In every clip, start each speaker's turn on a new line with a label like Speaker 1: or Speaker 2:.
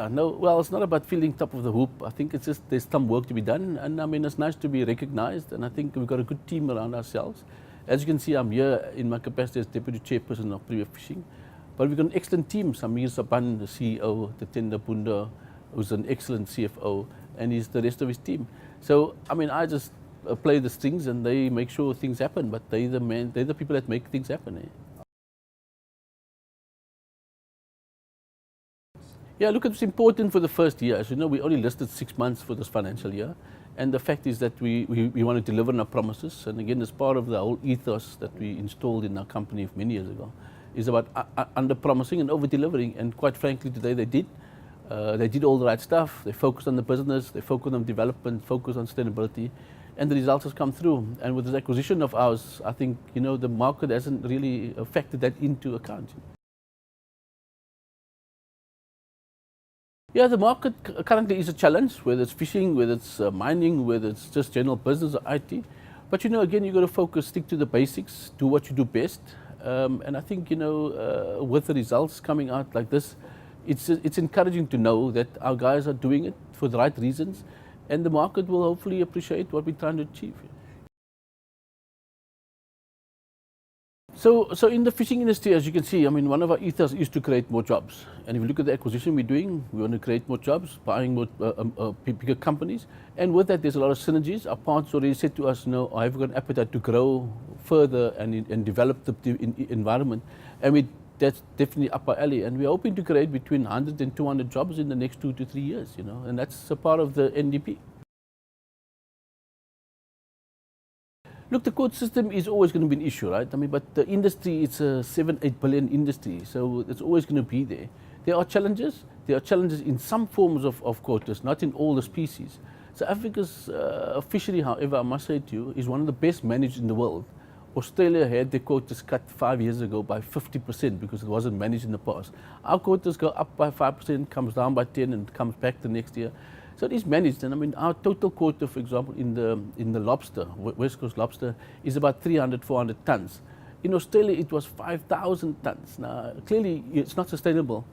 Speaker 1: No, well, it's not about feeling top of the hoop. I think it's just there's some work to be done, and I mean it's nice to be recognized, and I think we've got a good team around ourselves. As you can see, I'm here in my capacity as Deputy Chairperson of Premier Fishing, but we've got an excellent team. Samir Saban, the CEO, Tatenda Punda, who's an excellent CFO, and he's the rest of his team. So, I mean, I just play the strings and they make sure things happen, but they're the people that make things happen. Yeah, look, it's important for the first year. As you know, we only listed 6 months for this financial year. And the fact is that we want to deliver on our promises. And again, as part of the whole ethos that we installed in our company many years ago, is about under-promising and over-delivering. And quite frankly, today they did. They did all the right stuff. They focused on the business. They focused on development, focused on sustainability. And the results has come through. And with this acquisition of ours, I think, you know, the market hasn't really factored that into account. Yeah, the market currently is a challenge, whether it's fishing, whether it's mining, whether it's just general business or IT. But you know, again, you've got to focus, stick to the basics, do what you do best. And I think, you know, with the results coming out like this, it's encouraging to know that our guys are doing it for the right reasons, and the market will hopefully appreciate what we're trying to achieve. So in the fishing industry, as you can see, I mean, one of our ethos is to create more jobs. And if you look at the acquisition we're doing, we want to create more jobs, buying more bigger companies. And with that, there's a lot of synergies. Our partners already said to us, no, I've got an appetite to grow further and develop the environment. And that's definitely up our alley. And we're hoping to create between 100 and 200 jobs in the next 2 to 3 years, you know, and that's a part of the NDP. Look, the court system is always going to be an issue, right? I mean, but the industry, it's a 7-8 billion industry, so it's always going to be there. There are challenges. There are challenges in some forms of quotas, not in all the species. So Africa's fishery, however, I must say to you, is one of the best managed in the world. Australia had their quotas cut 5 years ago by 50% because it wasn't managed in the past. Our quotas go up by 5%, comes down by 10%, and comes back the next year. So it is managed, and I mean, our total quota, for example, in the lobster, West Coast lobster, is about 300, 400 tons. In Australia, it was 5,000 tons. Now, clearly, it's not sustainable.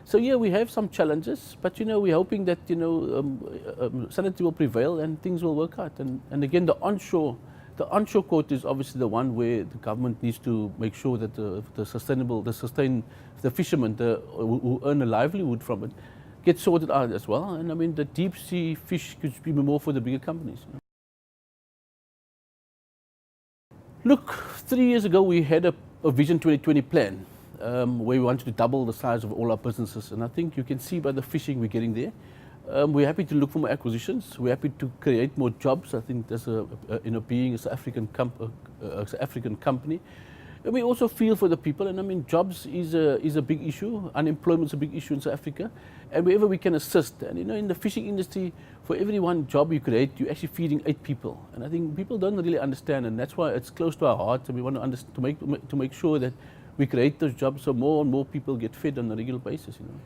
Speaker 1: So yeah, we have some challenges, but you know, we're hoping that, you know, sanity will prevail and things will work out. And again, the onshore quota is obviously the one where the government needs to make sure that the fishermen who earn a livelihood from it, get sorted out as well. And I mean, the deep sea fish could be more for the bigger companies. You know? Look, 3 years ago we had a Vision 2020 plan where we wanted to double the size of all our businesses. And I think you can see by the fishing we're getting there. We're happy to look for more acquisitions. We're happy to create more jobs. I think there's you know, being an African company. And we also feel for the people, and I mean, jobs is a big issue. Unemployment is a big issue in South Africa, and wherever we can assist. And you know, in the fishing industry, for every one job you create, you're actually feeding 8 people. And I think people don't really understand, and that's why it's close to our heart. And we want to make sure that we create those jobs so more and more people get fed on a regular basis. You know.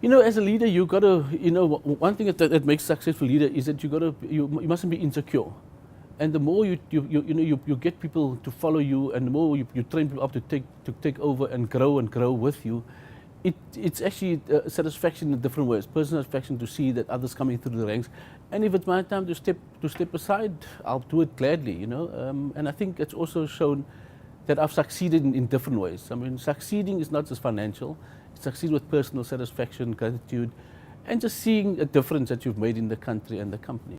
Speaker 1: You know, as a leader, you got to, you know, one thing that makes a successful leader is that you mustn't be insecure. And the more you get people to follow you, and the more you train people up to take over and grow with you, it's actually satisfaction in different ways. Personal satisfaction to see that others coming through the ranks, and if it's my time to step aside, I'll do it gladly. You know, and I think it's also shown that I've succeeded in different ways. I mean, succeeding is not just financial; it succeeds with personal satisfaction, gratitude, and just seeing a difference that you've made in the country and the company.